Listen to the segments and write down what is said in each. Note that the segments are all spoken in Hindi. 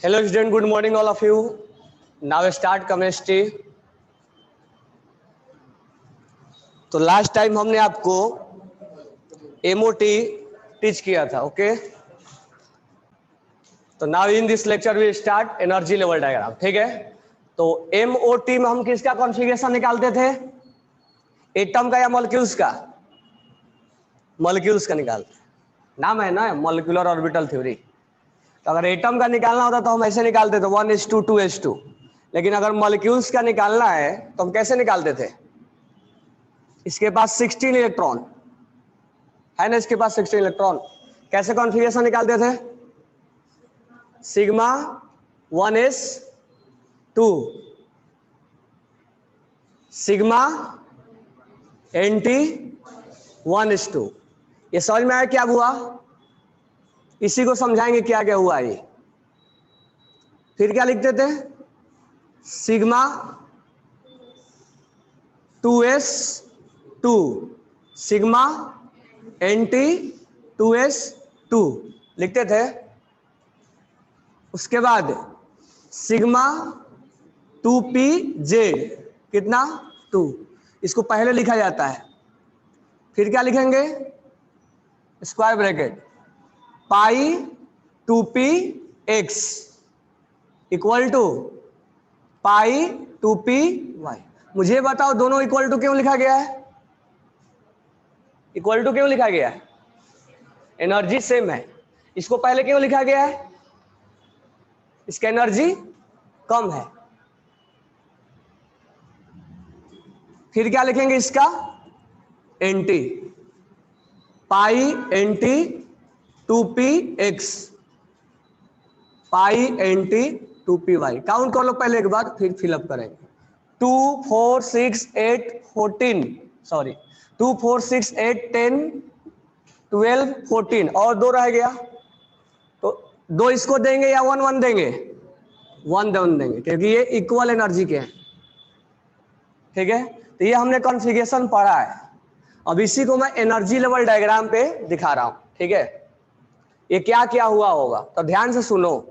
Hello student, good morning all of you. Now start chemistry. तो लास्ट टाइम हमने आपको MOT टीच किया था, ओके? तो now in this lecture we start energy level diagram, ठीक है? तो MOT में हम किसका कॉन्फ़िगरेशन निकालते थे? एटम का या मॉलिक्यूल्स का? मॉलिक्यूल्स का निकालते। नाम है ना मॉलिक्यूलर ऑर्बिटल थ्योरी। तो अगर एटम का निकालना होता तो हम ऐसे निकालते थे 1s2 2s2। लेकिन अगर मॉलिक्यूल्स का निकालना है तो हम कैसे निकालते थे? इसके पास 16 इलेक्ट्रॉन है ना, इसके पास 16 इलेक्ट्रॉन। कैसे कॉन्फ़िगरेशन निकालते थे? Sigma 1s2 sigma NT1s2। ये समझ में आया क्या हुआ? इसी को समझाएंगे क्या क्या हुआ ये। फिर क्या लिखते थे? सिग्मा 2s2 सिग्मा NT2s2 लिखते थे। उसके बाद सिग्मा 2pz कितना 2, इसको पहले लिखा जाता है। फिर क्या लिखेंगे? Square bracket pi 2px equal to pi 2py। मुझे बताओ दोनों इक्वल टू क्यों लिखा गया है? इक्वल टू क्यों लिखा गया है? एनर्जी सेम है। इसको पहले क्यों लिखा गया है? इसका एनर्जी कम है। फिर क्या लिखेंगे? इसका NT पाई NT 2px पाई NT 2py। काउंट कर लो पहले एक बार, फिर फिलअप करेंगे। 2 4 6 8 14 सॉरी 2 4 6 8 10 12 14 और दो रह गया। तो दो इसको देंगे या 1 1 देंगे? 1 1 देंगे क्योंकि ये इक्वल एनर्जी के हैं, ठीक है? तो ये हमने कॉन्फ़िगरेशन पढ़ा है। अब इसी को मैं एनर्जी लेवल डायग्राम पे दिखा रहा हूं, ठीक है? ये क्या क्या हुआ होगा तो ध्यान से सुनो।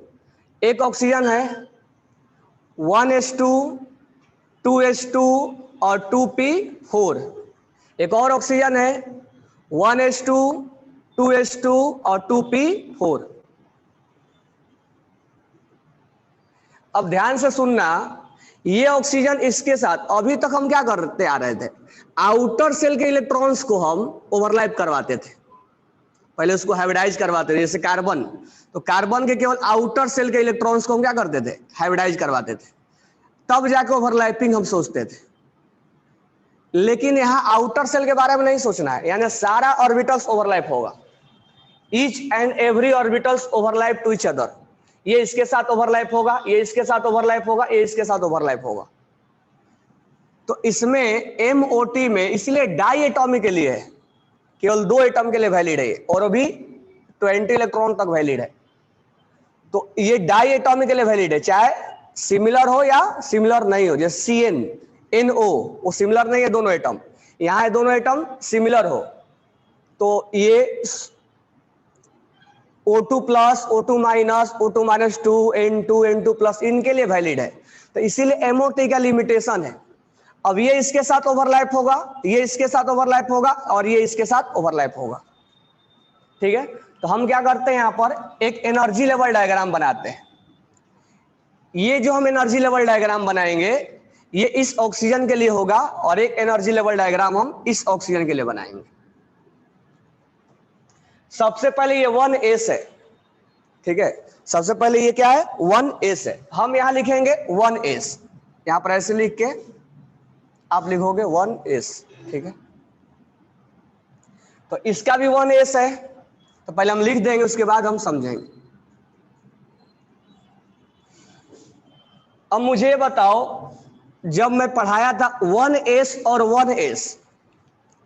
एक ऑक्सीजन है 1s2 2s2 और 2p4। एक और ऑक्सीजन है 1s2 2s2 और 2p4। अब ध्यान से सुनना, ये ऑक्सीजन इसके साथ अभी तक हम क्या करते आ रहे थे? आउटर सेल के इलेक्ट्रॉन्स को हम ओवरलैप करवाते थे। पहले उसको हाइब्रिडाइज करवाते थे, जैसे कार्बन। तो कार्बन के केवल आउटर सेल के इलेक्ट्रॉन्स को हम क्या करते थे? हाइब्रिडाइज करवाते थे। तब जाके ओवरलैपिंग हम सोचते थे। लेकिन यहां आउटर सेल के बारे में नहीं सोचना है, यानी सारा ऑर्बिटल्स ओवरलैप होगा। Each and every orbitals overlap to each other. ये इसके साथ ओवरलैप होगा, ये इसके साथ ओवरलैप होगा, ये इसके साथ ओवरलैप होगा। तो इसमें MOT में इसलिए डाई एटॉमिक के लिए है, केवल 2 एटम के लिए वैलिड है और अभी 20 इलेक्ट्रॉन तक वैलिड है। तो ये डाई एटॉमिक के लिए वैलिड है, चाहे सिमिलर हो या सिमिलर नहीं हो। जैसे CnNO वो सिमिलर नहीं है दोनों एटम, यहां है दोनों एटम सिमिलर हो तो ये O2 plus O2 minus O2 minus 2 N2 N2 plus इनके लिए वैलिड है। तो इसीलिए MOT का लिमिटेशन है। अब ये इसके साथ ओवरलैप होगा, ये इसके साथ ओवरलैप होगा और ये इसके साथ ओवरलैप होगा, ठीक है? तो हम क्या करते हैं, यहां पर एक एनर्जी लेवल डायग्राम बनाते हैं। ये जो हम एनर्जी लेवल डायग्राम बनाएंगे ये इस ऑक्सीजन के लिए होगा और एक एनर्जी लेवल डायग्राम हम इस ऑक्सीजन के लिए बनाएंगे। सबसे पहले ये 1s है, ठीक है? सबसे पहले ये क्या है? 1s है। हम यहां लिखेंगे 1s, यहां पर ऐसे लिख के आप लिखोगे 1s, ठीक है? तो इसका भी 1s है, तो पहले हम लिख देंगे, उसके बाद हम समझेंगे। अब मुझे बताओ, जब मैं पढ़ाया था 1s और 1s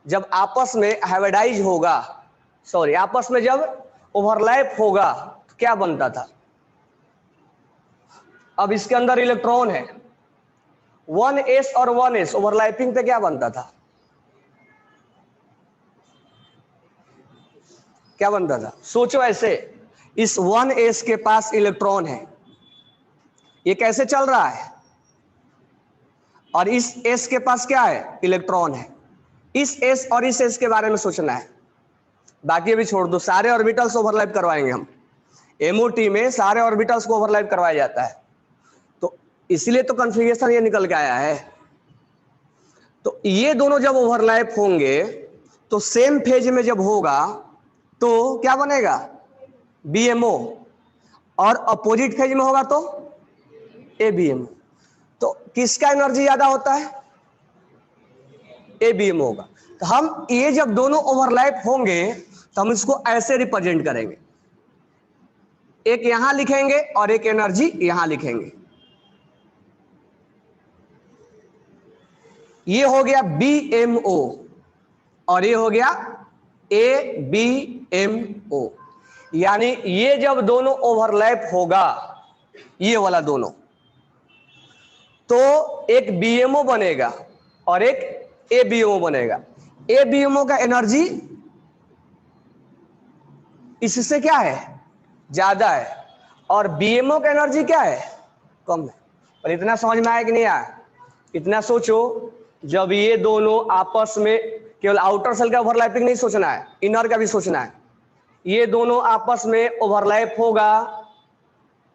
जब आपस में हाइब्रिडाइज होगा, सॉरी आपस में जब ओवरलैप होगा तो क्या बनता था? अब इसके अंदर इलेक्ट्रॉन है, 1s और 1s ओवरलैपिंग पे क्या बनता था? क्या बनता था? सोचो ऐसे, इस 1s के पास इलेक्ट्रॉन है ये कैसे चल रहा है, और इस s के पास क्या है, इलेक्ट्रॉन है। इस s और इस s के बारे में सोचना है, बाकी अभी छोड़ दो, सारे ऑर्बिटल्स ओवरलैप करवाएंगे हम। MOT में सारे ऑर्बिटल्स को ओवरलैप करवाया जाता है, तो इसलिए तो कॉन्फ़िगरेशन ये निकल के आया है। तो ये दोनों जब ओवरलैप होंगे तो सेम फेज में जब होगा तो क्या बनेगा, BMO, और अपोजिट फेज में होगा तो ABMO। तो किसका एनर्जी ज्यादा होता है, ABMO होगा। तो हम ये जब दोनों ओवरलैप होंगे तो हम इसको ऐसे रिप्रेजेंट करेंगे, एक यहां लिखेंगे और एक एनर्जी यहां लिखेंगे। ये हो गया BMO और ये हो गया ABMO। यानी ये जब दोनों ओवरलैप होगा, ये वाला दोनों, तो एक BMO बनेगा और एक ABMO बनेगा। ABMO का एनर्जी इससे क्या है, ज्यादा है, और BMO का एनर्जी क्या है, कम है। पर इतना समझ में आया कि नहीं आया, इतना सोचो। जब ये दोनों आपस में, केवल आउटर सेल का ओवरलैपिंग नहीं सोचना है, इनर का भी सोचना है। ये दोनों आपस में ओवरलैप होगा,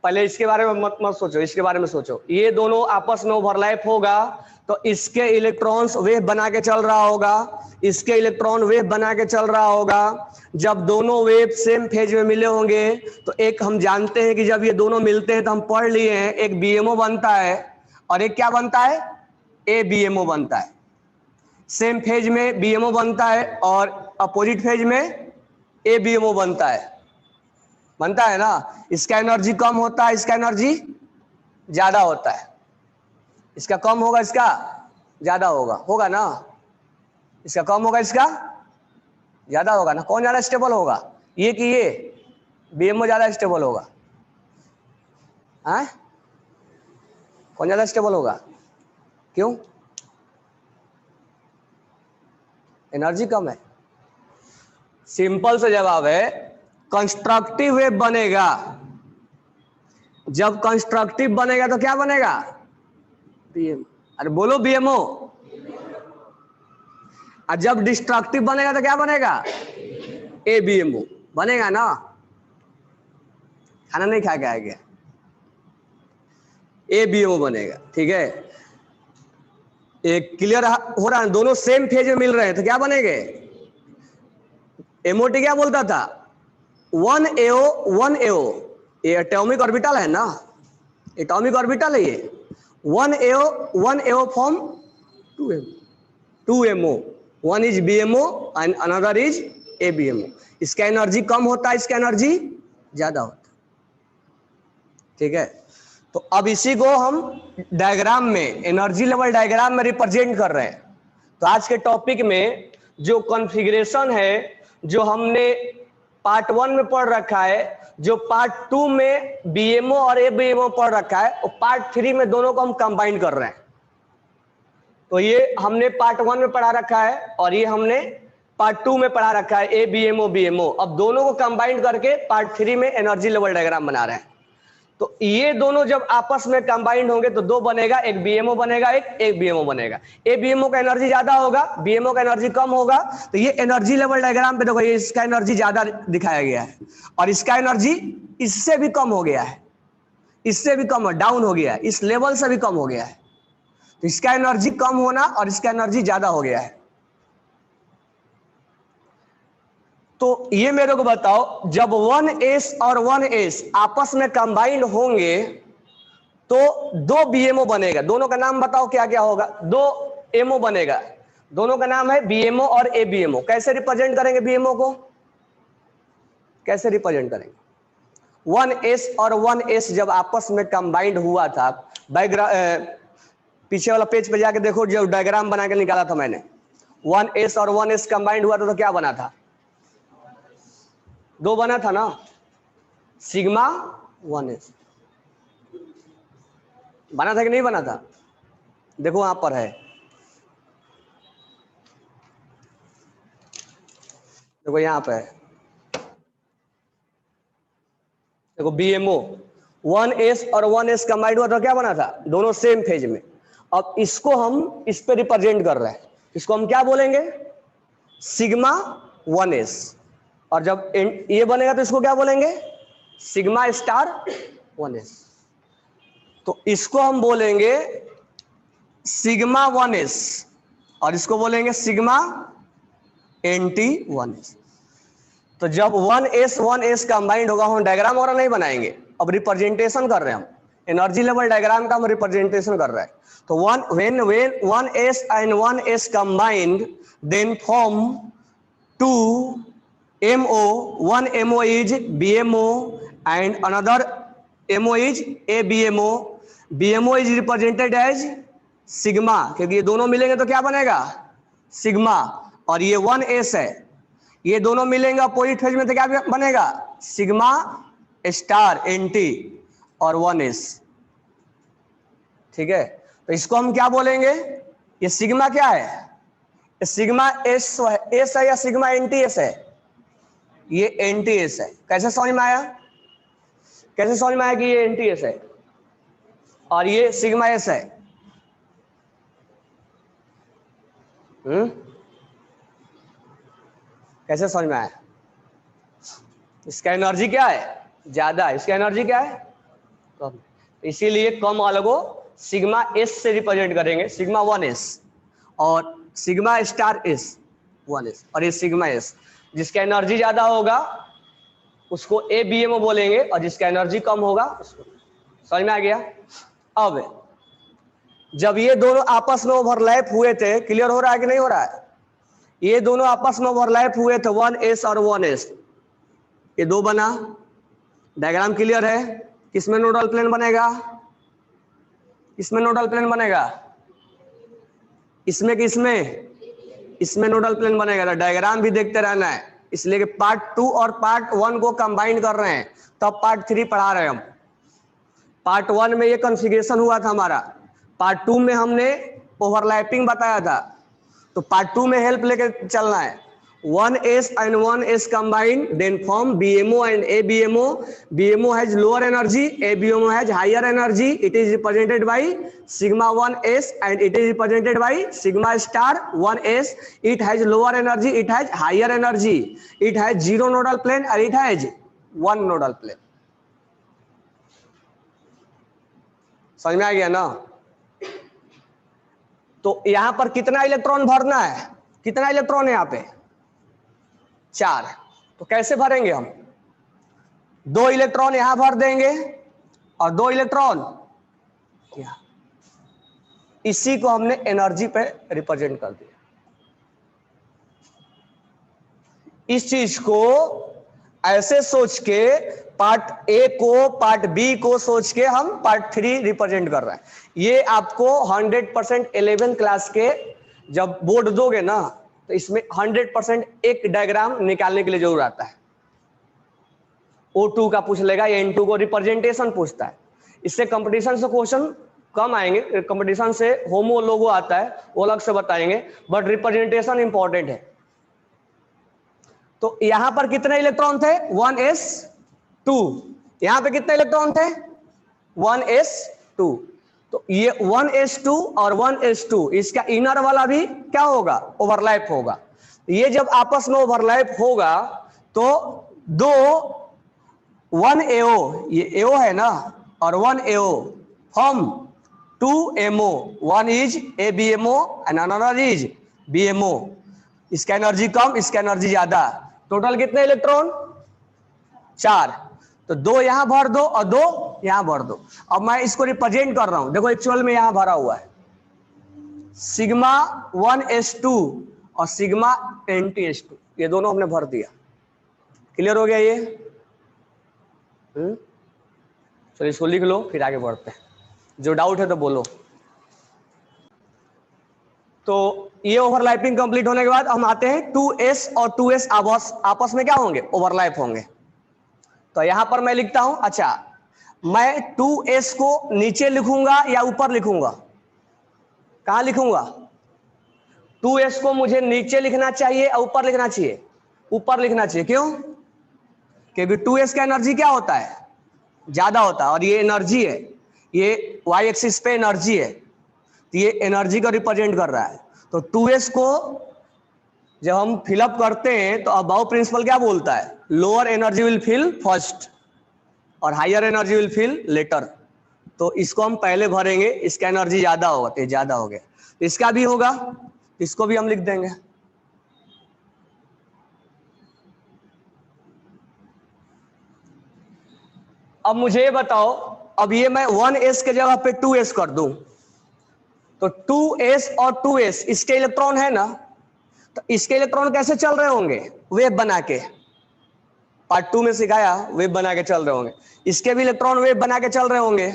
पहले इसके बारे में मत सोचो, इसके बारे में सोचो। ये दोनों आपस में ओवरलैप होगा तो इसके इलेक्ट्रॉन्स वेव बना के चल रहा होगा, इसके इलेक्ट्रॉन वेव बना के चल रहा होगा। जब दोनों वेव सेम फेज में मिले होंगे तो एक हम जानते हैं कि जब ये दोनों मिलते हैं तो हम पढ़ लिए हैं, एक BMO बनता है और एक क्या बनता है, ABMO बनता है। सेम फेज में BMO बनता है और अपोजिट फेज में ABMO बनता है ना। इसका एनर्जी कम होता है, इसका एनर्जी ज्यादा होता है। इसका कम होगा, इसका ज्यादा होगा ना। इसका कम होगा, इसका ज्यादा होगा ना। कौन ज्यादा स्टेबल होगा, ये कि ये, BMO ज्यादा स्टेबल होगा। कौन ज्यादा स्टेबल होगा, क्यों, एनर्जी कम है। सिंपल सा जवाब है, कंस्ट्रक्टिव वेव बनेगा। जब कंस्ट्रक्टिव बनेगा तो क्या बनेगा, BMO। अरे बोलो BMO। और जब डिस्ट्रक्टिव बनेगा तो क्या बनेगा, ABMO बनेगा ना। खाना नहीं खा के आ गया, ABMO बनेगा। ठीक है, एक क्लियर हो रहा है, दोनों सेम फेज में मिल रहे हैं तो क्या बनेंगे, MOT क्या बोलता था, 1AO 1AO, ये एटॉमिक ऑर्बिटल है ना, एटॉमिक ऑर्बिटल है ये। 1AO 1AO form 2MO, one is BMO and another is ABMO। इसका एनर्जी कम होता है, इसका एनर्जी ज्यादा होता है। ठीक है, तो अब इसी को हम डायग्राम में, एनर्जी लेवल डायग्राम में रिप्रेजेंट कर रहे हैं। तो आज के टॉपिक में जो कॉन्फ़िगरेशन है, जो हमने पार्ट 1 में पढ़ रखा है, जो पार्ट 2 में BMO और ABMO पढ़ रखा है, और पार्ट 3 में दोनों को हम कंबाइन कर रहे हैं। तो ये हमने पार्ट 1 में पढ़ा रखा है और ये हमने पार्ट 2 में पढ़ा रखा है, ABMO BMO। अब दोनों को कंबाइन करके पार्ट 3 में एनर्जी लेवल डायग्राम बना रहे हैं। तो ये दोनों जब आपस में कंबाइंड होंगे तो दो बनेगा, एक BMO बनेगा, एक BMO बनेगा। ABMO का एनर्जी ज्यादा होगा, BMO का एनर्जी कम होगा। तो ये एनर्जी लेवल डायग्राम पे देखो, ये इसका एनर्जी ज्यादा दिखाया गया है और इसका एनर्जी इससे भी कम हो गया है, इससे भी कम डाउन हो गया है, इस लेवल से भी कम हो गया है। तो इसका एनर्जी कम होना और इसका एनर्जी ज्यादा हो गया है। तो ये मेरे को बताओ, जब 1s और 1s आपस में कंबाइंड होंगे तो दो BMO बनेगा। दोनों का नाम बताओ क्या क्या होगा, दो MO बनेगा। दोनों का नाम है BMO और ABMO। कैसे रिप्रेजेंट करेंगे BMO को, कैसे रिप्रेजेंट करेंगे, 1s और 1s जब आपस में कंबाइंड हुआ था, बैकग्राउंड पीछे वाला पेज पे जाके देखो, जो डायग्राम बना के निकाला था मैंने, 1s और 1s कंबाइंड हुआ था तो क्या बना था, दो बना था ना, सिग्मा 1s बना था कि नहीं बना था, देखो वहां पर है, देखो यहां पे है, देखो BMO 1s और 1s कंबाइंड हुआ तो क्या बना था, दोनों सेम फेज में। अब इसको हम इस पे रिप्रेजेंट कर रहे हैं, इसको हम क्या बोलेंगे, सिग्मा 1s। और जब ये बनेगा तो इसको क्या बोलेंगे, सिग्मा स्टार 1s। तो इसको हम बोलेंगे सिग्मा 1s और इसको बोलेंगे सिग्मा एंटी 1s। तो जब 1s कंबाइंड होगा, हम डायग्राम वगैरह नहीं बनाएंगे, अब रिप्रेजेंटेशन कर रहे हैं हम, एनर्जी लेवल डायग्राम का हम रिप्रेजेंटेशन कर रहे हैं। तो when 1s and 1s combined then form 2MO, one MO is BMO and another MO is ABMO। BMO is represented as sigma, क्योंकि ये दोनों मिलेंगे तो क्या बनेगा, सिग्मा। और ये 1s है, ये दोनों मिलेंगे अपोजिट फेज में तो क्या बनेगा, सिग्मा स्टार एंटी और 1s। ठीक है, तो इसको हम क्या बोलेंगे, ये सिग्मा क्या है, ये सिग्मा एस है या सिग्मा एंटी एस है, ये एंटी एस है। कैसे समझ में आया, कैसे समझ में आया कि ये एंटी एस है और ये सिग्मा एस है। कैसे समझ में आया, इसका एनर्जी क्या है, ज्यादा है, इसका एनर्जी क्या है कम, इसीलिए कम वाले को सिग्मा एस से रिप्रेजेंट करेंगे, सिग्मा 1s और सिग्मा स्टार एस 1s, और ये सिग्मा एस। जिसका एनर्जी ज्यादा होगा उसको ABMO बोलेंगे और जिसका एनर्जी कम होगा उसको। समझ में आ गया। अब जब ये दोनों आपस में ओवरलैप हुए थे, क्लियर हो रहा है कि नहीं हो रहा है, ये दोनों आपस में ओवरलैप हुए थे 1s और 1s, ये दो बना, डायग्राम क्लियर है। किसमें नोडल प्लेन बनेगा, इसमें नोडल प्लेन बनेगा, इसमें किसमें, इसमें नोडल प्लेन बनेगा। तो डायग्राम भी देखते रहना है, इसलिए कि पार्ट 2 और पार्ट 1 को कंबाइन कर रहे हैं, तब पार्ट 3 पढ़ा रहे हैं हम। पार्ट 1 में ये कॉन्फ़िगरेशन हुआ था हमारा, पार्ट 2 में हमने ओवरलैपिंग बताया था, तो पार्ट 2 में हेल्प लेके चलना है। 1s and 1s combined then form BMO and ABMO। BMO has lower energy, ABMO has higher energy। It is represented by sigma 1s and it is represented by sigma star 1s। It has lower energy, it has higher energy, it has 0 nodal plane and it has 1 nodal plane। समझ में आ गया ना। तो यहां पर कितना इलेक्ट्रॉन भरना है, कितना इलेक्ट्रॉन है यहाँ पे, 4। तो कैसे भरेंगे हम, 2 इलेक्ट्रॉन यहां भर देंगे और 2 इलेक्ट्रॉन यहां। इसी को हमने एनर्जी पे रिप्रेजेंट कर दिया। इस चीज को ऐसे सोच के पार्ट ए को पार्ट बी को सोच के हम पार्ट 3 रिप्रेजेंट कर रहे हैं। ये आपको 100% 11 क्लास के जब बोर्ड दोगे ना, तो इसमें 100% एक डायग्राम निकालने के लिए जरूर आता है। O2 का पूछ लेगा, N2 को रिप्रेजेंटेशन पूछता है। इससे कंपटीशन से क्वेश्चन कम आएंगे, कंपटीशन से होमो लोगो आता है, वो अलग से बताएंगे, बट रिप्रेजेंटेशन इंपॉर्टेंट है। तो यहां पर कितने इलेक्ट्रॉन थे, 1s2। यहां पे कितने इलेक्ट्रॉन थे, 1s2। तो ये 1s2 और 1s2, इसका इनर वाला भी क्या होगा, ओवरलैप होगा। ये जब आपस में ओवरलैप होगा तो 2 1AO, ये AO है ना, और 1AO form 2MO। 1 is ABMO and another is BMO। इसका एनर्जी कम, इसका एनर्जी ज्यादा। टोटल कितने इलेक्ट्रॉन, 4। तो 2 यहां भर दो और 2 यहां भर दो। अब मैं इसको रिप्रेजेंट कर रहा हूं, देखो एक्चुअल में यहां भरा हुआ है सिग्मा 1s2 और सिग्मा NTS2, ये दोनों हमने भर दिया। क्लियर हो गया ये। चलो इसको लिख लो, फिर आगे बढ़ते हैं। जो डाउट है तो बोलो। तो ये ओवरलैपिंग कंप्लीट होने के बाद हम आते हैं 2s और 2s आपस में क्या होंगे, ओवरलैप होंगे। तो यहां पर मैं लिखता हूं, अच्छा मैं 2s को नीचे लिखूंगा या ऊपर लिखूंगा, कहां लिखूंगा, 2s को मुझे नीचे लिखना चाहिए या ऊपर लिखना चाहिए, ऊपर लिखना चाहिए। क्यों, क्योंकि 2s का एनर्जी क्या होता है, ज्यादा होता है, और ये एनर्जी है, ये वाई एक्सिस पे एनर्जी है, तो ये एनर्जी को रिप्रेजेंट कर रहा है। तो 2s को जब हम फिलअप करते हैं तो अबाउ प्रिंसिपल क्या बोलता है, lower energy will fill first और higher energy will fill later. तो इसको हम पहले भरेंगे, इसका एनर्जी ज्यादा होगा तो ये ज्यादा हो गया, तो इसका भी होगा, इसको भी हम लिख देंगे। अब मुझे बताओ, अब ये मैं 1s के जगह पे 2s कर दूं, तो 2s और 2s इसके इलेक्ट्रॉन है ना, तो इसके इलेक्ट्रॉन कैसे चल रहे होंगे, वेव बना के, पार्ट 2 में सिखाया, वेव बना के चल रहे होंगे। इसके भी इलेक्ट्रॉन वेव बना के चल रहे होंगे,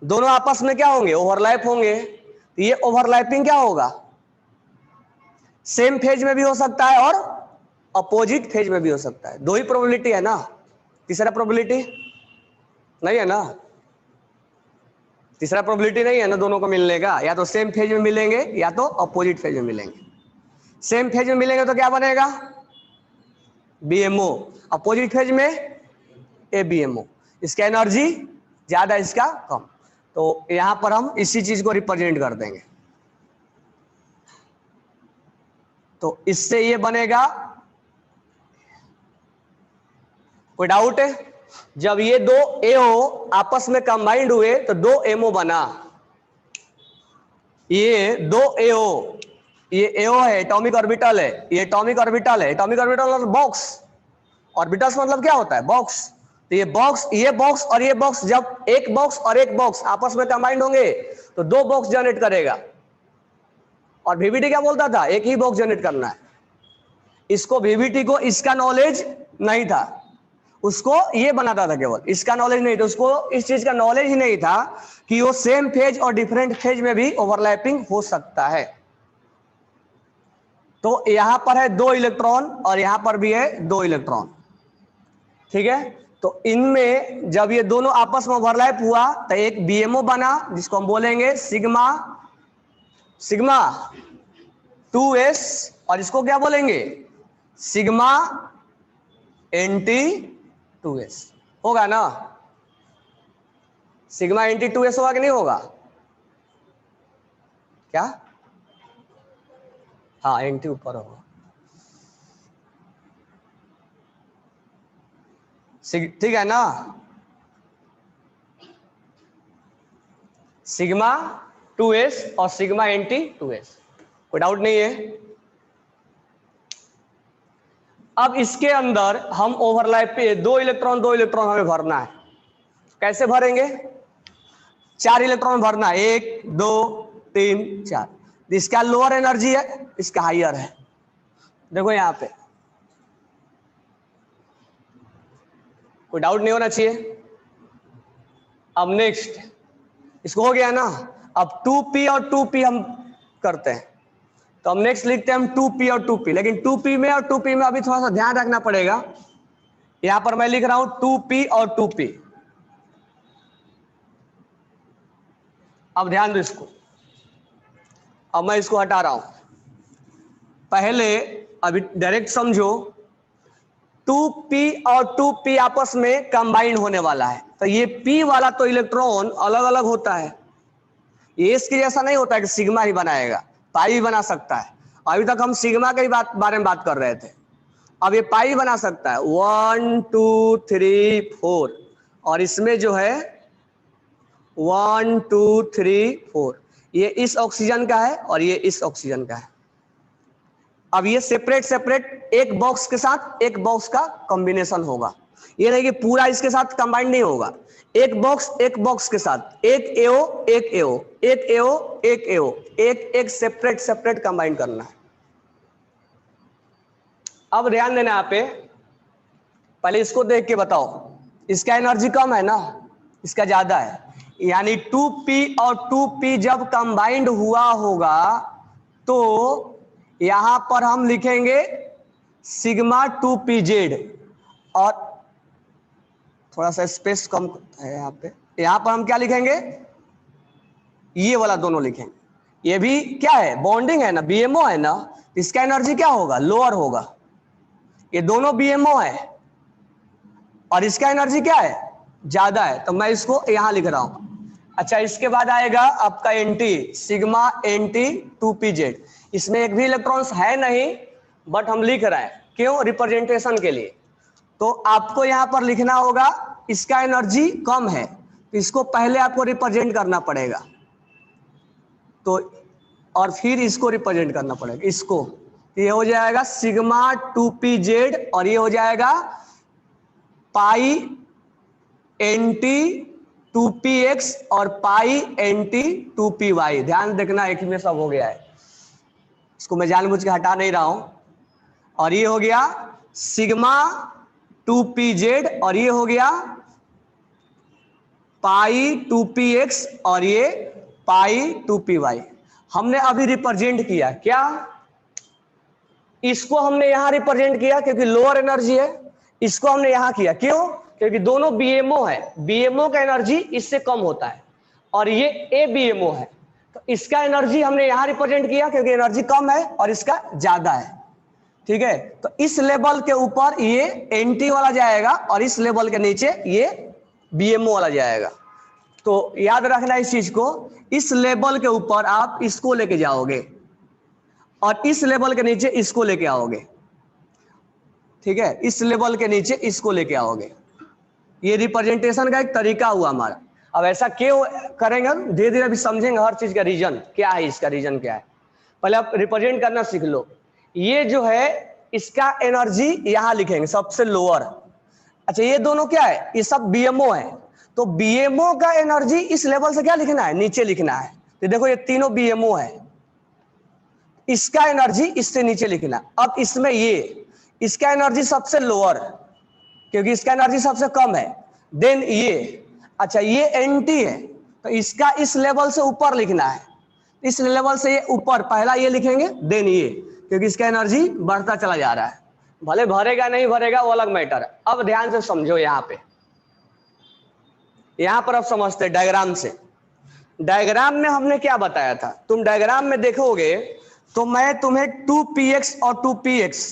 दोनों आपस में क्या होंगे, ओवरलैप होंगे। तो ये ओवरलैपिंग क्या होगा, सेम फेज में भी हो सकता है और अपोजिट फेज में भी हो सकता है। दो ही प्रोबेबिलिटी है ना, तीसरा प्रोबेबिलिटी नहीं है ना, तीसरा प्रोबेबिलिटी नहीं है ना दोनों को मिलने का, या तो सेम फेज में मिलेंगे या तो अपोजिट फेज में मिलेंगे। सेम फेज में मिलेंगे तो क्या बनेगा, बीएमओ, अपोजिट फेज में एबीएमओ। इसका एनर्जी ज्यादा, इसका कम, तो यहां पर हम इसी चीज को रिप्रेजेंट कर देंगे। तो इससे ये बनेगा, कोई डाउट है, जब ये दो एओ आपस में कंबाइंड हुए तो दो एमओ बना, ये दो एओ, ये एओ है, एटॉमिक ऑर्बिटल है, ये एटॉमिक ऑर्बिटल है, एटॉमिक ऑर्बिटल और बॉक्स, ऑर्बिटल्स मतलब क्या होता है, बॉक्स। तो ये बॉक्स और ये बॉक्स, जब एक बॉक्स और एक बॉक्स आपस में कंबाइंड होंगे तो दो बॉक्स जनरेट करेगा। और वीवीटी क्या बोलता था, एक ही बॉक्स जनरेट करना है। इसको वीवीटी को इसका नॉलेज नहीं था, उसको ये बनाता था केवल, इसका नॉलेज नहीं था, उसको इस चीज का नॉलेज ही नहीं था कि वो सेम फेज और डिफरेंट फेज में भी ओवरलैपिंग हो सकता है। तो यहां पर है दो इलेक्ट्रॉन और यहां पर भी है दो इलेक्ट्रॉन, ठीक है। तो इनमें जब ये दोनों आपस में ओवरलैप हुआ तो एक बीएमओ बना, जिसको हम बोलेंगे सिग्मा 2s, और इसको क्या बोलेंगे, सिग्मा एंटी 2s। होगा ना, सिग्मा एंटी 2s होगा कि नहीं होगा, क्या, हाँ एंटी ऊपर होगा, ठीक है ना, सिग्मा 2s और सिग्मा एंटी 2s, कोई डाउट नहीं है। अब इसके अंदर हम ओवरलैप पे दो इलेक्ट्रॉन हमें भरना है। कैसे भरेंगे, 4 इलेक्ट्रॉन भरना है, 1 2 3 4। इसका लोअर एनर्जी है, इसका हायर है, देखो यहां पे, कोई डाउट नहीं होना चाहिए। अब नेक्स्ट, इसको हो गया ना, अब 2p और 2p हम करते हैं, तो हम नेक्स्ट लिखते हैं हम 2p और 2p, लेकिन 2p में और 2p में अभी थोड़ा सा ध्यान रखना पड़ेगा। यहां पर मैं लिख रहा हूं 2p और 2p, अब ध्यान दो इसको, अब मैं इसको हटा रहा हूं, पहले अभी डायरेक्ट समझो, 2p और 2p आपस में कंबाइंड होने वाला है, तो ये p वाला तो इलेक्ट्रॉन अलग अलग होता है, ये इसके जैसा नहीं होता है कि सिग्मा ही बनाएगा, पाई भी बना सकता है। अभी तक हम सिग्मा के बारे में बात कर रहे थे, अब ये पाई बना सकता है, 1 2 3 4, और इसमें जो है 1 2 3 4, ये इस ऑक्सीजन का है और ये इस ऑक्सीजन का है। अब ये सेपरेट एक बॉक्स के साथ एक बॉक्स का कॉम्बिनेशन होगा, ये नहीं कि पूरा इसके साथ कंबाइंड नहीं होगा, एक बॉक्स के साथ एक एओ एक एओ एक एओ एक एओ, एक सेपरेट कंबाइन करना है। अब ध्यान देना यहाँ पे, पहले इसको देख के बताओ, इसका एनर्जी कम है ना, इसका ज्यादा है, यानी 2p और 2p जब कंबाइंड हुआ होगा तो यहां पर हम लिखेंगे सिग्मा 2pz, और थोड़ा सा स्पेस कम है यहाँ पे, यहां पर हम क्या लिखेंगे, ये वाला दोनों लिखेंगे, ये भी क्या है, बॉन्डिंग है ना, बीएमओ है ना, इसका एनर्जी क्या होगा, लोअर होगा, ये दोनों बीएमओ है, और इसका एनर्जी क्या है, ज्यादा है, तो मैं इसको यहां लिख रहा हूं। अच्छा, इसके बाद आएगा आपका एनटी, सिग्मा एनटी 2pz। इसमें एक भी इलेक्ट्रॉन्स है नहीं, बट हम लिख रहे हैं, क्यों, रिप्रेजेंटेशन के लिए। तो आपको यहां पर लिखना होगा इसका एनर्जी कम है, तो इसको पहले आपको रिप्रेजेंट करना पड़ेगा, तो और फिर इसको रिप्रेजेंट करना पड़ेगा, इसको। ये हो जाएगा सिग्मा 2pz और ये हो जाएगा पाई एनटी 2px और पाई एनटी 2py। ध्यान देखना, एक ही में सब हो गया है, इसको मैं जानबूझ के हटा नहीं रहा हूं। और ये हो गया सिग्मा 2pz और ये हो गया पाई 2px और ये पाई 2py। हमने अभी रिप्रेजेंट किया, क्या, इसको हमने यहां रिप्रेजेंट किया क्योंकि लोअर एनर्जी है, इसको हमने यहां किया, क्यों, क्योंकि दोनों बीएमओ है, बीएमओ का एनर्जी इससे कम होता है, और ये ए बीएमओ है, तो इसका एनर्जी हमने यहां रिप्रेजेंट किया क्योंकि एनर्जी कम है और इसका ज्यादा है। ठीक है, तो इस लेवल के ऊपर ये एनटी वाला जाएगा और इस लेवल के नीचे ये बीएमओ वाला जाएगा। तो याद रखना इस चीज को, इस लेवल के ऊपर आप इसको लेके जाओगे और इस लेवल के नीचे इसको लेके आओगे। ठीक है, इस लेवल के नीचे इसको लेके आओगे। ये रिप्रेजेंटेशन का एक तरीका हुआ हमारा। अब ऐसा क्यों करेंगे, धीरे धीरे अभी समझेंगे हर चीज का रीजन क्या है, इसका रीजन क्या है। पहले आप रिप्रेजेंट करना सीख लो। ये जो है इसका एनर्जी यहां लिखेंगे सबसे लोअर। अच्छा, ये दोनों क्या है, ये सब बीएमओ है, तो बीएमओ का एनर्जी इस लेवल से क्या लिखना है, नीचे लिखना है। तो देखो ये तीनों बीएमओ है, इसका एनर्जी इससे नीचे लिखना। अब इसमें ये इसका एनर्जी सबसे लोअर क्योंकि इसका एनर्जी सबसे कम है, देन ये, अच्छा ये एनटी है, तो इसका इस लेवल से ऊपर लिखना है, इस लेवल से ये ऊपर, पहला ये लिखेंगे देन ये, क्योंकि इसका एनर्जी बढ़ता चला जा रहा है, भले भरेगा नहीं भरेगा वो अलग मैटर है। अब ध्यान से समझो, यहाँ पे यहां पर अब समझते हैं डायग्राम से। डायग्राम में हमने क्या बताया था, तुम डायग्राम में देखोगे तो मैं तुम्हें 2px और 2px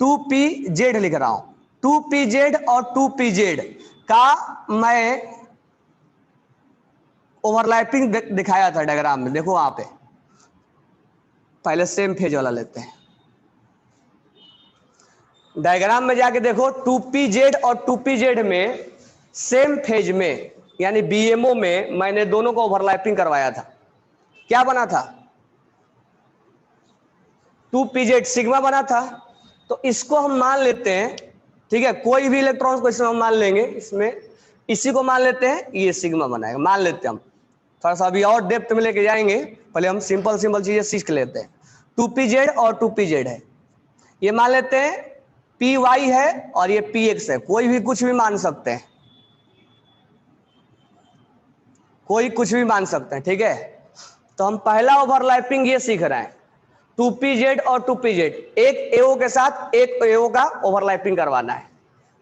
2pz लिख रहा हूं, 2pz और 2pz का मैं ओवरलैपिंग दिखाया था डायग्राम में। देखो वहां पे पहले सेम फेज वाला लेते हैं, डायग्राम में जाके देखो 2pz और 2pz में सेम फेज में यानी बीएमओ में मैंने दोनों को ओवरलैपिंग करवाया था। क्या बना था, 2pz सिग्मा बना था। तो इसको हम मान लेते हैं, ठीक है, कोई भी इलेक्ट्रॉन को इसमें हम मान लेंगे, इसमें इसी को मान लेते हैं, ये सिग्मा बनाएगा, मान लेते हैं हम। थोड़ा सा अभी और डेप्थ में लेके जाएंगे, पहले हम सिंपल सिंपल चीजें सीख लेते हैं। 2pz और 2pz है, ये मान लेते हैं py है और ये px है, कोई भी कुछ भी मान सकते हैं, कोई कुछ भी मान सकते हैं। ठीक है, तो हम पहला ओवरलैपिंग ये सीख रहे हैं, 2pz और 2pz, एक एओ के साथ एक एओ का ओवरलैपिंग करवाना है,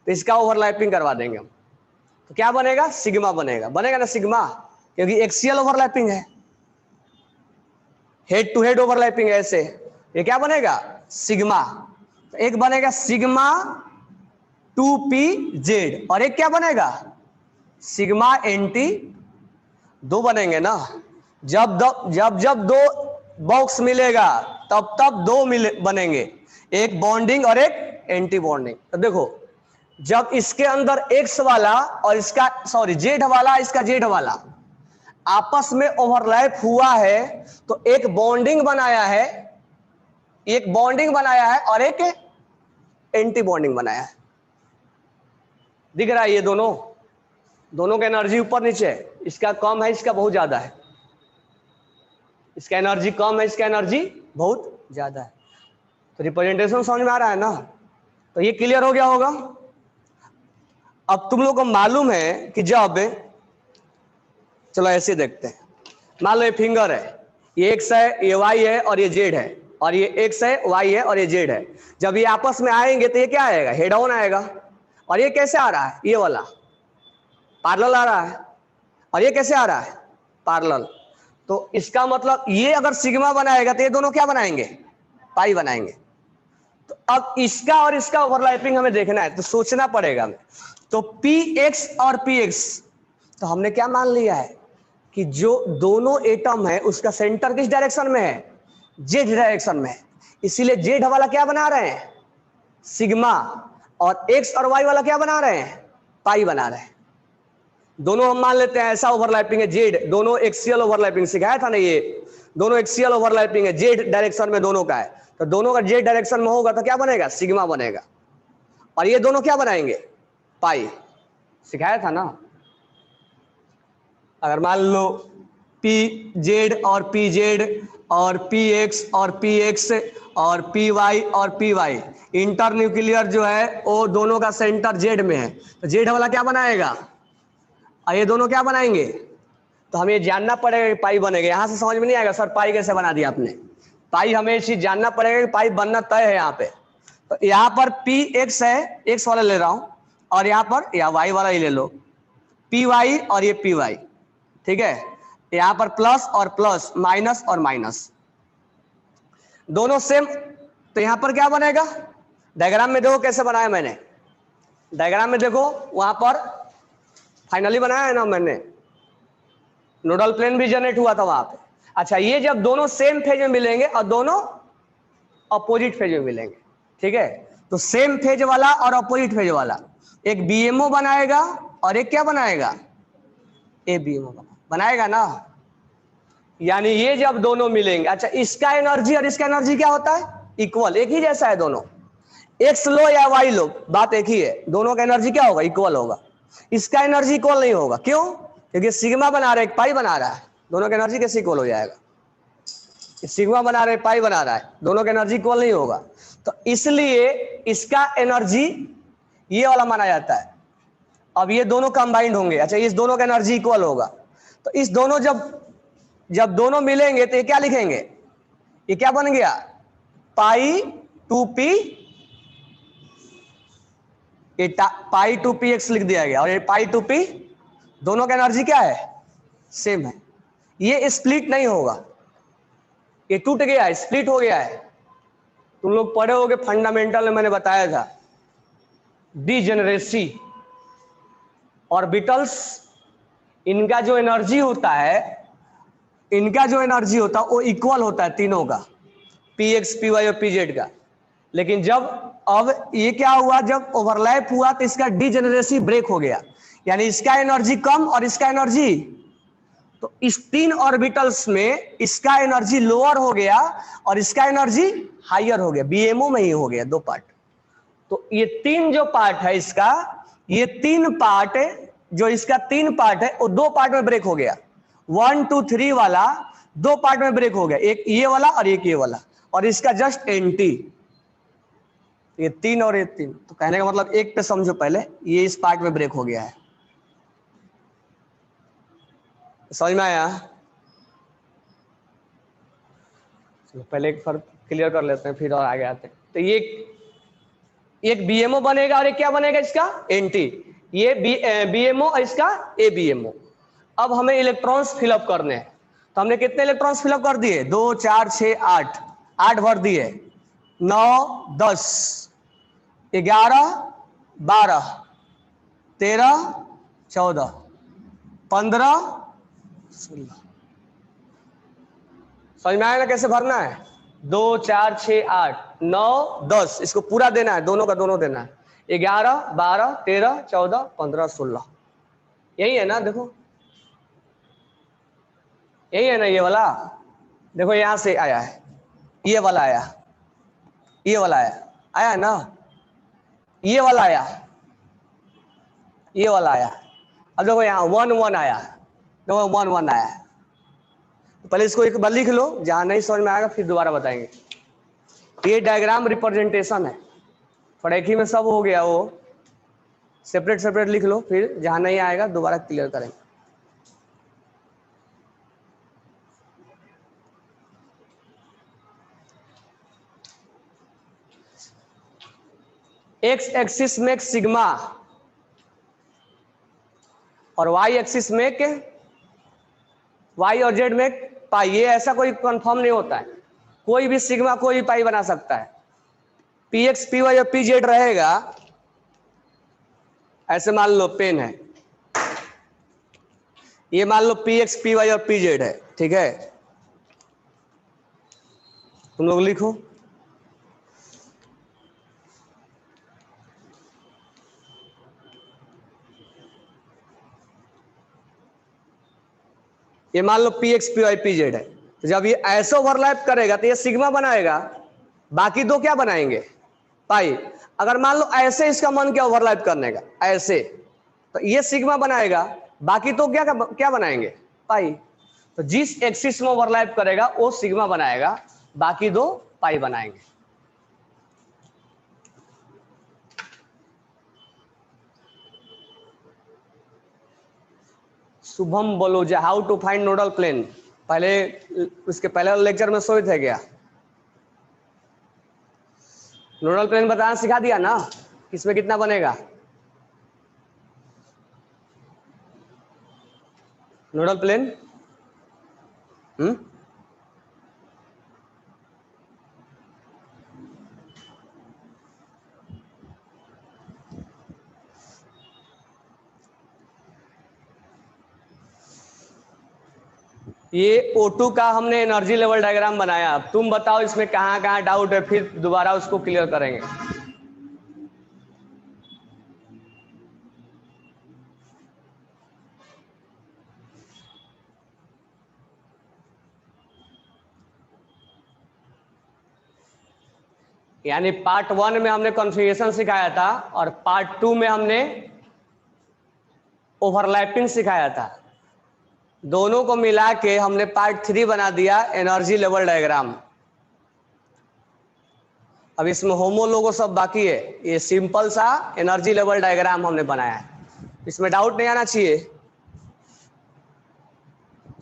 तो इसका ओवरलैपिंग करवा देंगे हम। तो क्या बनेगा, सिग्मा बनेगा, बनेगा ना सिग्मा, क्योंकि एक्सियल ओवरलैपिंग है, हेड टू हेड ओवरलैपिंग है, ऐसे ये क्या बनेगा, सिग्मा। तो एक बनेगा सिग्मा 2pz और एक क्या बनेगा, सिग्मा एनटी। दो बनेंगे ना, जब दो बॉक्स मिलेगा तब दो बनेंगे, एक बॉन्डिंग और एक एंटी बॉन्डिंग। तो देखो जब इसके अंदर एक्स वाला और इसका जेड वाला, इसका जेड वाला आपस में ओवरलैप हुआ है, तो एक बॉन्डिंग बनाया है, एक बॉन्डिंग बनाया है और एक एंटी बॉन्डिंग बनाया है। दिख रहा है, ये दोनों का एनर्जी ऊपर नीचे है, इसका कम है, इसका बहुत ज्यादा है, इसका एनर्जी कम है, इसका एनर्जी बहुत ज्यादा है। तो रिप्रेजेंटेशन समझ में आ रहा है ना, तो ये क्लियर हो गया होगा। अब तुम लोग को मालूम है कि जब, चलो ऐसे देखते हैं, मान लो ये फिंगर है, ये एक्स है, ये वाई है और ये जेड है, और ये एक्स है, वाई है और ये जेड है। जब ये आपस में आएंगे तो ये क्या आएगा, हेड ऑन आएगा। और ये कैसे आ रहा है, ये वाला पैरेलल आ रहा है, और ये कैसे आ रहा है, पैरेलल। तो इसका मतलब ये अगर सिग्मा बनाएगा तो ये दोनों क्या बनाएंगे, पाई बनाएंगे। तो अब इसका और इसका ओवरलैपिंग हमें देखना है, तो सोचना पड़ेगा हमें। तो px और px, तो हमने क्या मान लिया है कि जो दोनों एटम है उसका सेंटर किस डायरेक्शन में है, जेड डायरेक्शन में है, इसीलिए जेड वाला क्या बना रहे हैं, सिग्मा, और एक्स और वाई वाला क्या बना रहे हैं, पाई बना रहे हैं। दोनों हम मान लेते हैं ऐसा ओवरलैपिंग है, जेड, दोनों एक्सियल ओवरलैपिंग सिखाया था ना, ये दोनों एक्सियल ओवरलैपिंग है, जेड डायरेक्शन में दोनों का है, तो दोनों का जेड डायरेक्शन में होगा तो क्या बनेगा, सिग्मा बनेगा, और ये दोनों क्या बनाएंगे, पाई, सिखाया था ना। अगर मान लो पी जेड और पी जेड और पी एक्स और पी एक्स और पी वाई और पी वाई, इंटरन्यूक्लियर जो है वो दोनों का सेंटर जेड में है, तो जेड वाला क्या बनाएगा और ये दोनों क्या बनाएंगे, तो हमें जानना पड़ेगा कि पाई बनेगा। यहां से समझ में नहीं आएगा सर पाई कैसे बना दिया आपने, पाई हमें ये चीज जानना पड़ेगा कि पाई बनना तय है यहाँ पे। तो यहाँ पर पी एक्स है, एक्स वाला ले रहा हूं, और यहाँ पर या वाई वाला ही ले लो, पी वाई और ये पी वाई, ठीक है, यहाँ पर प्लस और प्लस, माइनस और माइनस, दोनों सेम। तो यहाँ पर क्या बनेगा, डायग्राम में देखो कैसे बनाया मैंने, डायग्राम में देखो वहां पर फाइनली बनाया है ना मैंने, नोडल प्लेन भी जनरेट हुआ था वहां पे। अच्छा, ये जब दोनों सेम फेज में मिलेंगे और दोनों अपोजिट फेज में मिलेंगे, ठीक है, तो सेम फेज वाला और अपोजिट फेज वाला एक बीएमओ बनाएगा और एक क्या बनाएगा, ए बीएमओ बनाएगा ना, यानी ये जब दोनों मिलेंगे। अच्छा, इसका एनर्जी और इसका एनर्जी क्या होता है, इक्वल, एक ही जैसा है दोनों, एक्स लो या वाई लो बात एक ही है, दोनों का एनर्जी क्या होगा, इक्वल होगा। इसका एनर्जी इक्वल नहीं होगा, क्यों, क्योंकि सिग्मा बना रहा है पाई बना रहा है, दोनों का एनर्जी कैसे इक्वल हो जाएगा, सिग्मा बना रहे पाई बना रहा है, दोनों का एनर्जी इक्वल नहीं होगा, तो इसलिए इसका एनर्जी ये वाला माना जाता है। अब ये दोनों कंबाइंड होंगे, अच्छा इस दोनों का एनर्जी इक्वल होगा, तो इस दोनों जब दोनों मिलेंगे तो ये क्या लिखेंगे, ये क्या बन गया, पाई 2p, ये पाई 2p x लिख दिया गया, और ये पाई 2p, दोनों का एनर्जी क्या है, सेम है, ये स्प्लिट नहीं होगा, ये टूट गया है, स्प्लिट हो गया है। तुम लोग पढ़े होगे फंडामेंटल में, मैंने बताया था डीजेनरेसी ऑर्बिटल्स, इनका जो एनर्जी होता है, इनका जो एनर्जी होता है वो इक्वल होता है तीनों का, पी एक्स पी वाई और पी जेड का। लेकिन जब अब ये क्या हुआ, जब ओवरलैप हुआ तो इसका डीजेनरेसी ब्रेक हो गया, यानी इसका एनर्जी कम और इसका एनर्जी, तो इस तीन ऑर्बिटल्स में इसका एनर्जी लोअर हो गया और इसका एनर्जी हायर हो गया, बीएमओ में ही हो गया, दो पार्ट। तो ये तीन जो पार्ट है इसका, ये तीन पार्ट, जो इसका तीन पार्ट है वो दो पार्ट में ब्रेक हो गया, 1 2 3 वाला दो पार्ट में ब्रेक हो गया, एक ये वाला और एक ये वाला, और इसका जस्ट एंटी, ये तीन और ये तीन। तो कहने का मतलब एक पे समझो पहले, ये इस पार्ट में ब्रेक हो गया है, समझ में आया। चलो पहले एक फर्क क्लियर कर लेते हैं फिर और आगे आते हैं। तो ये एक बीएमओ बनेगा और एक क्या बनेगा, इसका एंटी, ये बीएमओ और इसका ए बीएमओ। अब हमें इलेक्ट्रॉन्स फिलअप करने हैं, तो हमने कितने इलेक्ट्रॉन्स फिलअप कर दिए, 2 4 6 8, 8 भर दिए, 9 10 11 12 13 14 15 16। समझ में आया ना कैसे भरना है, 2 4 6 8 9 10, इसको पूरा देना है, दोनों का दोनों देना है, 11 12 13 14 15 16, यही है ना, देखो यही है ना, ये वाला देखो यहां से आया है, ये वाला आया, ये वाला आया ना, ये वाला आया, ये वाला आया, अब देखो यहाँ 1 1 आया, देखो 1 1 आया। तो पहले इसको एक बार लिख लो, जहां नहीं समझ में आएगा फिर दोबारा बताएंगे। ये डायग्राम रिप्रेजेंटेशन है, थोड़ा एक ही में सब हो गया, वो सेपरेट सेपरेट लिख लो, फिर जहां नहीं आएगा दोबारा क्लियर करेंगे। एक्स एक्सिस में सिग्मा और वाई एक्सिस में वाई और जेड में पाई, ये ऐसा कोई कंफर्म नहीं होता है, कोई भी सिग्मा कोई भी पाई बना सकता है, पी एक्स पी वाई और पी जेड रहेगा। ऐसे मान लो पेन है, ये मान लो पी एक्स पी वाई और पी जेड है, ठीक है। तुम लोग लिखो, ये मान लो P X P Y P Z है। तो जब ये ऐसे ओवरलैप करेगा तो ये सिग्मा बनाएगा, बाकी दो क्या बनाएंगे, पाई। अगर मान लो ऐसे इसका मन क्या ओवरलैप करने का, ऐसे, तो ये सिग्मा बनाएगा, बाकी तो क्या क्या बनाएंगे, पाई। तो जिस एक्सिस में ओवरलैप करेगा वो सिग्मा बनाएगा, बाकी दो पाई बनाएंगे। Shubham Baloja, how to find nodal plane, पहले उसके पहले लेक्चर में सोए थे क्या? नोडल प्लेन बताना सिखा दिया ना, किसमें कितना बनेगा। नोडल प्लेन ये O2 का हमने एनर्जी लेवल डायग्राम बनाया। अब तुम बताओ इसमें कहाँ कहाँ डाउट है, फिर दोबारा उसको क्लियर करेंगे। यानी पार्ट 1 में हमने कॉन्फ़िगरेशन सिखाया था और पार्ट 2 में हमने ओवरलैपिंग सिखाया था। दोनों को मिला के हमने पार्ट 3 बना दिया, एनर्जी लेवल डायग्राम। अब इसमें होमो लोगो सब बाकी है, ये सिंपल सा एनर्जी लेवल डायग्राम हमने बनाया है, इसमें डाउट नहीं आना चाहिए।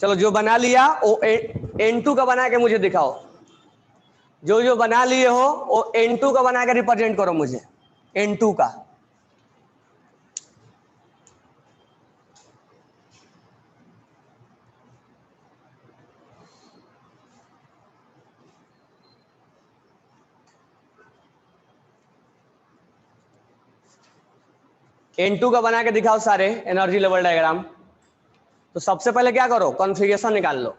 चलो जो बना लिया वो N2 का बना के मुझे दिखाओ, जो जो बना लिए हो वो N2 का बना के रिप्रेजेंट करो मुझे, N2 का। N2 का बना के दिखाओ सारे एनर्जी लेवल डायग्राम। तो सबसे पहले क्या करो, कॉन्फ़िगरेशन निकाल लो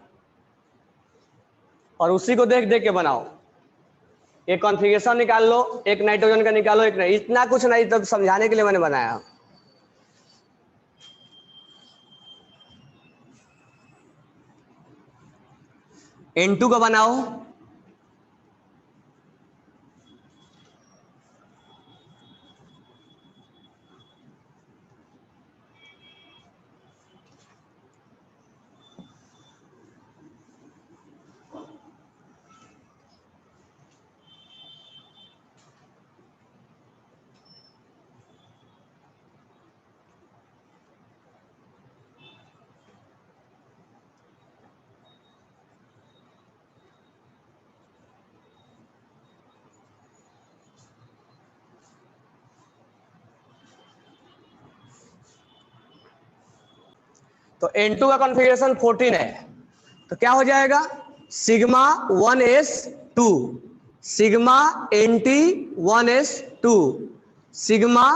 और उसी को देख देख के बनाओ। एक कॉन्फ़िगरेशन निकाल लो, एक नाइट्रोजन का निकालो, एक नहीं, इतना कुछ नहीं, तब समझाने के लिए मैंने बनाया। N2 का बनाओ, तो N2 का कॉन्फ़िगरेशन 14 है, तो क्या हो जाएगा, sigma 1s2, sigma NT1s2, sigma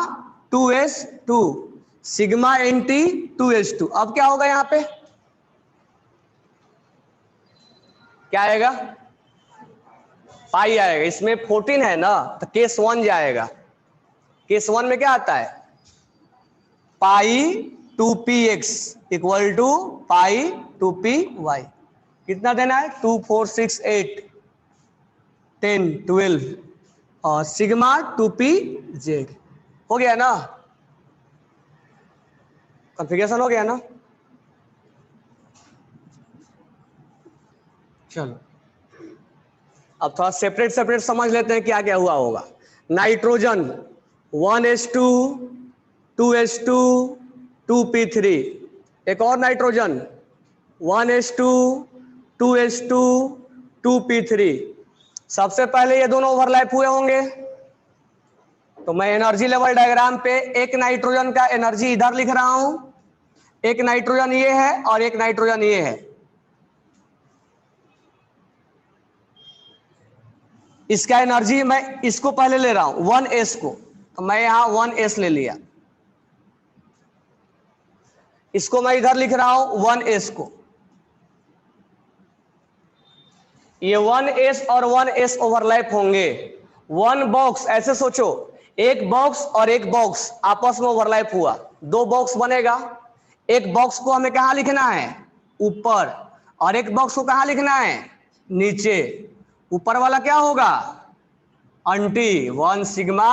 2s2, sigma NT2s2। अब क्या होगा यहाँ पे, क्या आएगा, पाई आएगा। इसमें 14 है ना, तो केस 1 जाएगा। केस 1 में क्या आता है, पाई 2px equal to pi 2py। कितना देना है, 2 4 6 8 10 12 और सिग्मा 2pz। हो गया ना, कॉन्फ़िगरेशन हो गया ना। चलो अब थोड़ा सेपरेट सेपरेट समझ लेते हैं क्या क्या हुआ होगा। नाइट्रोजन 1s2 2s2 2p3, एक और नाइट्रोजन 1s2 2s2 2p3। सबसे पहले ये दोनों ओवरलैप हुए होंगे, तो मैं एनर्जी लेवल डायग्राम पे एक नाइट्रोजन का एनर्जी इधर लिख रहा हूं, एक नाइट्रोजन ये है और एक नाइट्रोजन ये है। इसका एनर्जी मैं इसको पहले ले रहा हूं 1s को, तो मैं यहां 1s ले लिया, इसको मैं इधर लिख रहा हूं 1s को, ये 1s और 1s ओवरलैप होंगे। वन बॉक्स, ऐसे सोचो, एक बॉक्स और एक बॉक्स आपस में ओवरलैप हुआ, दो बॉक्स बनेगा। एक बॉक्स को हमें कहां लिखना है, ऊपर, और एक बॉक्स को कहां लिखना है, नीचे। ऊपर वाला क्या होगा, अंटी 1 सिग्मा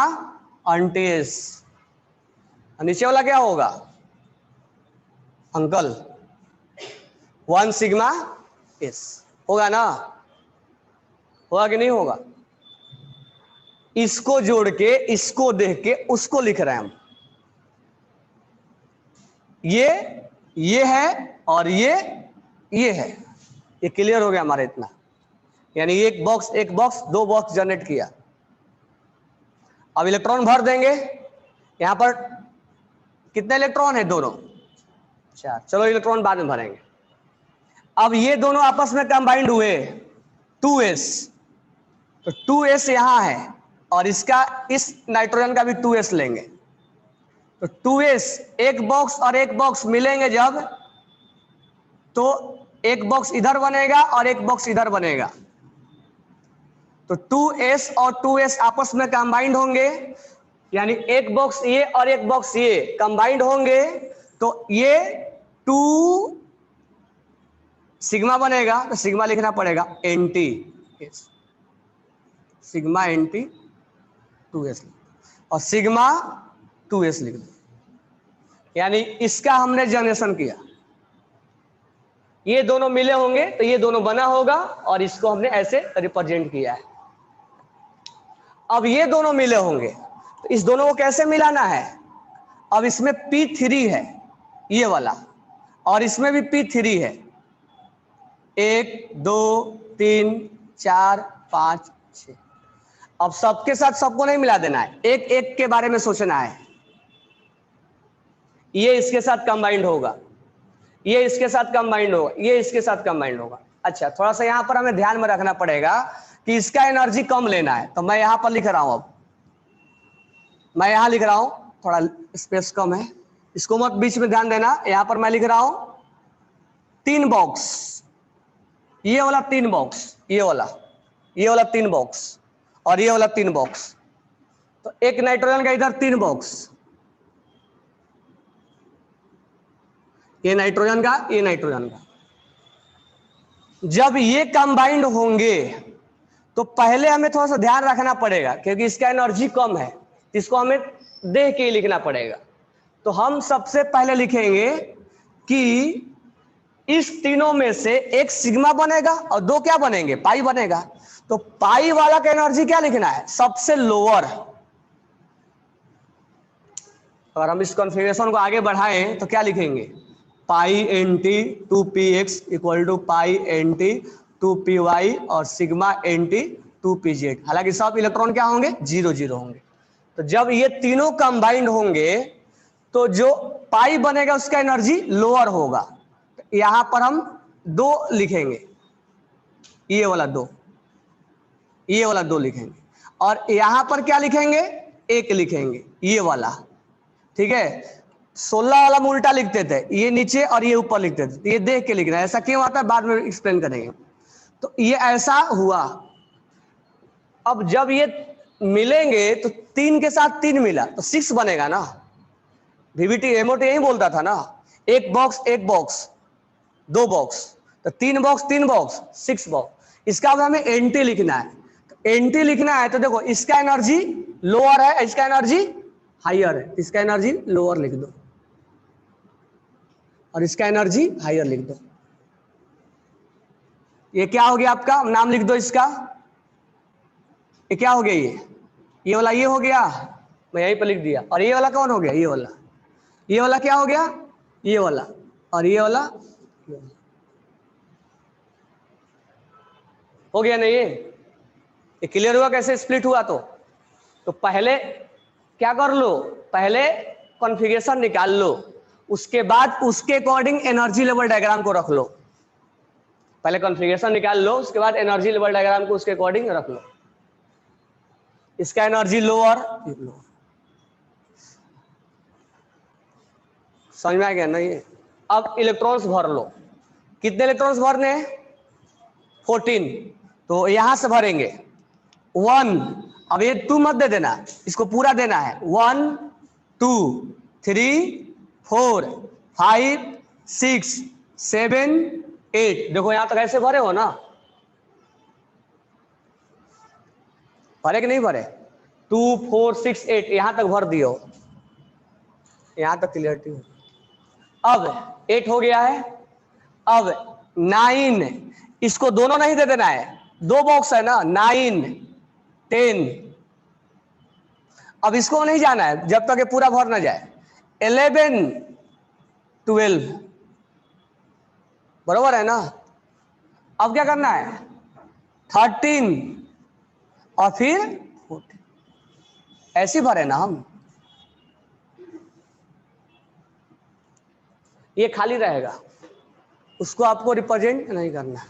अंटी एस, नीचे वाला क्या होगा अंकल 1 सिग्मा एस। होगा ना, होगा कि नहीं होगा? इसको जोड़ के, इसको देख के उसको लिख रहे हैं हम। ये है और ये है, ये क्लियर हो गया हमारे इतना। यानी एक बॉक्स दो बॉक्स जनरेट किया। अब इलेक्ट्रॉन भर देंगे, यहां पर कितने इलेक्ट्रॉन है, दोनों 4। चलो इलेक्ट्रॉन बाद में भरेंगे। अब ये दोनों आपस में कंबाइंड हुए 2s, तो 2s यहां है और इसका, इस नाइट्रोजन का भी 2s लेंगे, तो 2s एक बॉक्स और एक बॉक्स मिलेंगे जब, तो एक बॉक्स इधर बनेगा और एक बॉक्स इधर बनेगा, तो 2s और 2s आपस में कंबाइंड होंगे, यानी एक बॉक्स ये और एक बॉक्स ये कंबाइंड होंगे, तो ये 2 सिग्मा बनेगा, तो सिग्मा लिखना पड़ेगा एंटी, सिग्मा एंटी 2s, और सिग्मा 2s लिख दो। यानी इसका हमने जनरेशन किया, ये दोनों मिले होंगे तो ये दोनों बना होगा, और इसको हमने ऐसे रिप्रेजेंट किया है। अब ये दोनों मिले होंगे तो इस दोनों को कैसे मिलाना है, अब इसमें P3 है ये वाला, और इसमें भी P3 है, 1 2 3 4 5 6। अब सबके साथ सबको नहीं मिला देना है, एक एक के बारे में सोचना है। ये इसके साथ कंबाइंड होगा, ये इसके साथ कंबाइंड होगा, ये इसके साथ कंबाइंड होगा। अच्छा, थोड़ा सा यहां पर हमें ध्यान में रखना पड़ेगा कि इसका एनर्जी कम लेना है, तो मैं यहां पर लिख रहा हूं, अब मैं यहां लिख रहा हूं, थोड़ा स्पेस कम है, इसको मत बीच में ध्यान देना। यहां पर मैं लिख रहा हूं 3 बॉक्स, ये वाला 3 बॉक्स, ये वाला 3 बॉक्स, और ये वाला 3 बॉक्स, तो एक नाइट्रोजन का इधर 3 बॉक्स, ये नाइट्रोजन का, ये नाइट्रोजन का। जब ये कंबाइंड होंगे तो पहले हमें थोड़ा सा ध्यान रखना पड़ेगा, क्योंकि इसका एनर्जी कम है, इसको हमें देख के लिखना पड़ेगा। तो हम सबसे पहले लिखेंगे कि इस तीनों में से एक सिग्मा बनेगा और दो क्या बनेंगे, पाई बनेगा। तो पाई वाला का एनर्जी क्या लिखना है, सबसे लोअर। अगर हम इस कॉन्फ़िगरेशन को आगे बढ़ाएं तो क्या लिखेंगे, pi anti 2px equal to pi anti 2py और सिग्मा एन टी 2pz। हालांकि सब इलेक्ट्रॉन क्या होंगे, 0 0 होंगे। तो जब ये तीनों कंबाइंड होंगे तो जो पाई बनेगा उसका एनर्जी लोअर होगा। तो यहां पर हम 2 लिखेंगे, ये वाला 2, ये वाला 2 लिखेंगे, और यहां पर क्या लिखेंगे, 1 लिखेंगे, ये वाला। ठीक है, 16 वाला हम उल्टा लिखते थे, ये नीचे और ये ऊपर लिखते थे, ये देख के लिखना है। ऐसा क्यों आता है बाद में एक्सप्लेन करेंगे। तो ये ऐसा हुआ। अब जब ये मिलेंगे तो 3 के साथ 3 मिला तो 6 बनेगा ना, VVT एमओटी यही बोलता था ना, एक बॉक्स 2 बॉक्स, तो 3 बॉक्स 3 बॉक्स 6 बॉक्स। इसका अब हमें एंटी लिखना है, एंटी लिखना है तो देखो इसका एनर्जी लोअर है, इसका एनर्जी हायर है, इसका एनर्जी लोअर लिख दो और इसका एनर्जी हायर लिख दो। ये क्या हो गया आपका, नाम लिख दो इसका, ये क्या हो गया, ये वाला ये हो गया, मैं यहीं पर लिख दिया। और ये वाला कौन हो गया, ये वाला क्या हो गया, ये वाला, और ये वाला हो गया नहीं, ये क्लियर हुआ कैसे स्प्लिट हुआ। तो पहले क्या कर लो, पहले कॉन्फ़िगरेशन निकाल लो, उसके बाद उसके अकॉर्डिंग एनर्जी लेवल डायग्राम को रख लो। पहले कॉन्फ़िगरेशन निकाल लो, उसके बाद एनर्जी लेवल डायग्राम को उसके अकॉर्डिंग रख लो। इसका एनर्जी लोअर। समझ में आ गया ना ये? अब इलेक्ट्रॉन्स भर लो। कितने इलेक्ट्रॉन्स भरने हैं? 14। तो यहां से भरेंगे 1। अब ये 2 मत दे देना, इसको पूरा देना है। 1 2 3 4 5 6 7 8। देखो यहां तक ऐसे भरे हो ना? भरे कि नहीं भरे? 2 4 6 8 यहां तक भर दियो। यहां तक क्लियरिटी हो। अब 8 हो गया है। अब 9, इसको दोनों नहीं दे देना है, 2 बॉक्स है ना, 9 10। अब इसको नहीं जाना है जब तक ये पूरा भर ना जाए। 11 12 बरोबर है ना? अब क्या करना है? 13 और फिर 14। ऐसे भरे ना हम। ये खाली रहेगा, उसको आपको रिप्रेजेंट नहीं करना।